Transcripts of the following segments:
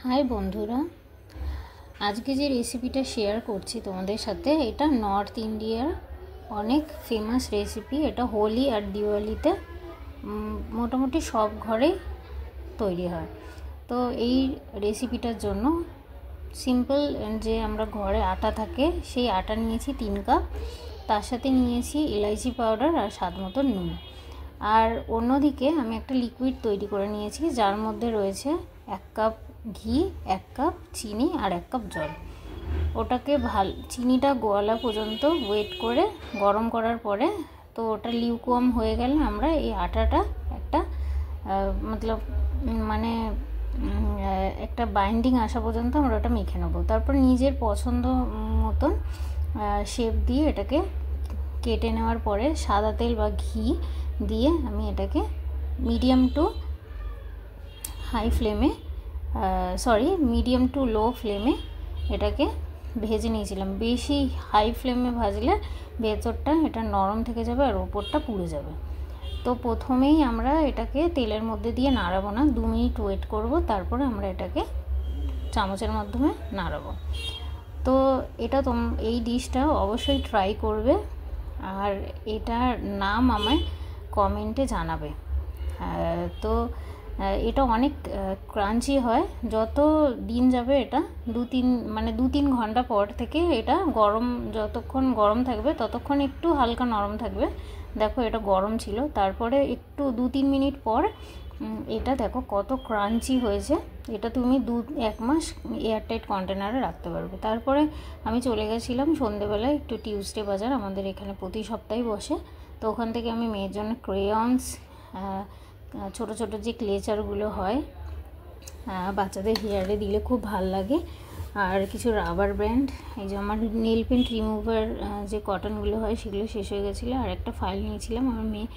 High বন্ধুরা, আজকে যে রেসিপিটা শেয়ার করছি তোমাদের সাথে, এটা নর্থ ইন্ডিয়ার অনেক ফেমাস রেসিপি। এটা হোলি আর দিওয়ালিতে মোটামুটি সব ঘরেই তৈরি হয়। তো এই রেসিপিটার জন্য সিম্পল যে আমরা ঘরে আটা থাকে, সেই আটা নিয়েছি 3 কাপ। তার সাথে নিয়েছি ইলাইচি পাউডার আর স্বাদ মতো নুন। আর অন্যদিকে আমি একটা লিকুইড তৈরি করে নিয়েছি, যার মধ্যে রয়েছে 1 কাপ ঘি, 1 কাপ চিনি আর 1 কাপ জল। ওটাকে চিনিটা গোয়ালা পর্যন্ত ওয়েট করে গরম করার পরে, তো ওটা লিউকওয়ার্ম হয়ে গেলে আমরা এই আটাটা একটা একটা বাইন্ডিং আসা পর্যন্ত আমরা ওটা মেখে নেবো। তারপর নিজের পছন্দ মতন শেপ দিয়ে এটাকে কেটে নেওয়ার পরে সাদা তেল বা ঘি দিয়ে আমি এটাকে মিডিয়াম টু লো ফ্লেমে এটাকে ভেজে নিয়েছিলাম। বেশি হাই ফ্লেমে ভাজলে ভেতরটা এটা নরম থেকে যাবে আর ওপরটা পুড়ে যাবে। তো প্রথমেই আমরা এটাকে তেলের মধ্যে দিয়ে নাড়াবো না, 2 মিনিট ওয়েট করব, তারপরে আমরা এটাকে চামচের মাধ্যমে নাড়াবো। তো এটা এই ডিশটা অবশ্যই ট্রাই করবে, আর এটার নাম আমায় কমেন্টে জানাবে। তো এটা অনেক ক্রাঞ্চি হয়। যত দিন যাবে এটা 2-3 ঘন্টা পর থেকে এটা যতক্ষণ গরম থাকবে ততক্ষণ একটু হালকা নরম থাকবে। দেখো এটা গরম ছিল, তারপরে একটু 2-3 মিনিট পর এটা দেখো কত ক্রাঞ্চি হয়েছে। এটা তুমি 1 মাস এয়ারটাইট কন্টেনারে রাখতে পারবে। তারপরে আমি চলে গেছিলাম সন্ধেবেলায় একটু টিউসডে বাজার, আমাদের এখানে প্রতি সপ্তাহে বসে। তো ওখান থেকে আমি মেয়ের জন্য ক্রেয়ন্স, ছোট ছোট যে ক্লেচারগুলো হয় বাচ্চাদের হেয়ারে দিলে খুব ভাল লাগে, আর কিছু রাবার ব্যান্ড, এই যে আমার নেল পেন্ট রিমুভার যে কটনগুলো হয় সেগুলো শেষ হয়ে গেছিলো, আর একটা ফাইল নিয়েছিলাম। আমার মেয়ে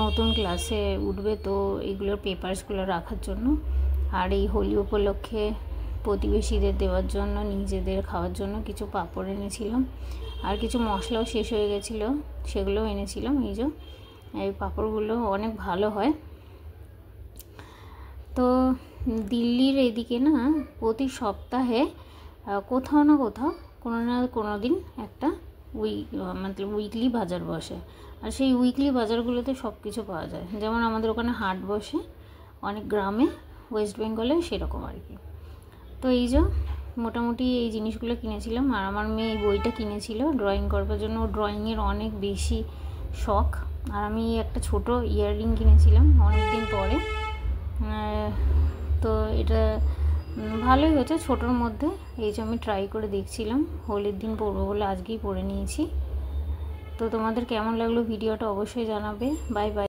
নতুন ক্লাসে উঠবে, তো এগুলোর পেপারসগুলো রাখার জন্য। আর এই হোলি উপলক্ষে প্রতিবেশীদের দেওয়ার জন্য, নিজেদের খাওয়ার জন্য কিছু পাঁপড় এনেছিলাম, আর কিছু মশলাও শেষ হয়ে গেছিলো, সেগুলোও এনেছিলাম। এই পাঁপড়গুলো অনেক ভালো হয়। তো দিল্লির এদিকে না প্রতি সপ্তাহে কোথাও না কোথাও কোনো দিন একটা উইকলি বাজার বসে, আর সেই উইকলি বাজারগুলোতে সব কিছু পাওয়া যায়। যেমন আমাদের ওখানে হাট বসে অনেক গ্রামে, ওয়েস্ট বেঙ্গলে সেরকম আর কি। তো মোটামুটি এই জিনিসগুলো কিনেছিলাম। আর আমার মেয়ে এই বইটা কিনেছিল ড্রয়িং করবার জন্য, ড্রয়িংয়ের অনেক বেশি শখ। আর আমি একটা ছোট ইয়াররিং কিনেছিলাম অনেক দিন পরে। তো এটা ভালোই হয়েছে ছোটোর মধ্যে। আমি ট্রাই করে দেখছিলাম, হোলির দিন পরবো বলে আজকেই পরে নিয়েছি। তো তোমাদের কেমন লাগলো ভিডিওটা অবশ্যই জানাবে। Bye bye.